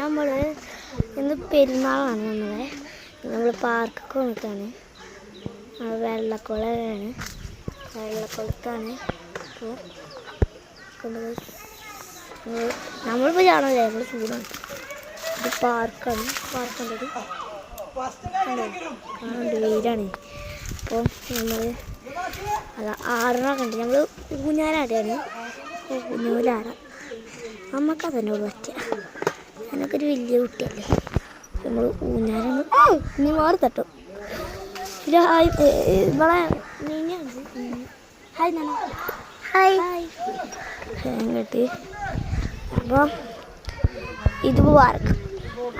നമ്മൾ ഇന്ന് പെരുന്നാളാണ്. നമ്മൾ പാർക്കൊക്കെ വന്നിട്ടാണ്. വെള്ളക്കുളമാണ്, വെള്ളക്കുളത്താണ്. അപ്പോൾ നമ്മളിപ്പോൾ ചാണല്ലേ, നമ്മൾ ചൂടാണ്. ഇത് പാർക്കാണ്, പാർക്കുണ്ടത് കാണുന്നുണ്ട്, വെയിലാണ്. അപ്പോൾ നമ്മൾ ആടണൊക്കെ ഉണ്ട്. നമ്മൾ ഊഞ്ഞാലാടുകയാണ്, ഊഞ്ഞാലാട നമുക്കതെന്നോട് പറ്റുക. അതിനൊക്കെ ഒരു വലിയ കുട്ടിയല്ലേ. നമ്മൾ ഊഞ്ഞാലാണ്. ഇനി മാറി തട്ടും. ഇത് നമ്മളെ ഹായ് നാണ, ഹായ് കേട്ട്. അപ്പോൾ ഇത് മുബാറക്ക്,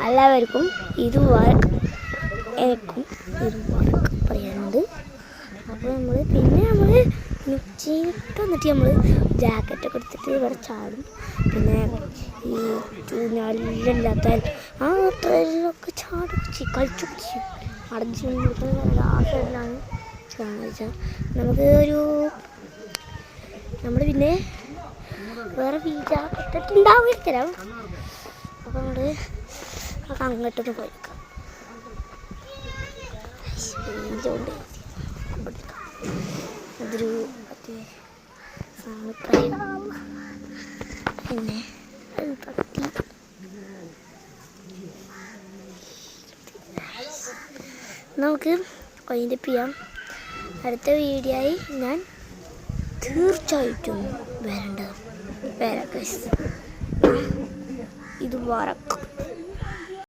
എല്ലാവർക്കും ഇത് മുബാറക്ക്, എനിക്കും ഇത് മുബാറക്ക് പറയാനുണ്ട്. അപ്പോൾ നമ്മൾ ഉച്ചയിട്ട് വന്നിട്ട് നമ്മൾ ജാക്കറ്റൊക്കെ എടുത്തിട്ട് ഇവിടെ ചാടും. പിന്നെ ഈ ചൂഞ്ഞാലില്ലാത്താൽ ആ ട്രെയിലൊക്കെ ചാടും, കളിച്ചൊക്കെ ചെയ്യും. അടച്ചു ലാസ്റ്റിലാണ് വെച്ചാൽ നമുക്ക് ഒരു നമ്മൾ പിന്നെ വേറെ വീട്ടിട്ടുണ്ടാവും തരാം. അപ്പോൾ നമ്മൾ അങ്ങോട്ടൊന്ന് പോയേക്കാം. വെയിലുണ്ട്, അതൊരു മറ്റേ പിന്നെ പത്തി നമുക്ക് വൈൻഡപ്പ് ചെയ്യാം. അടുത്ത വീഡിയോയിൽ ഞാൻ തീർച്ചയായിട്ടും വരാം. ഇത് വരക്കും.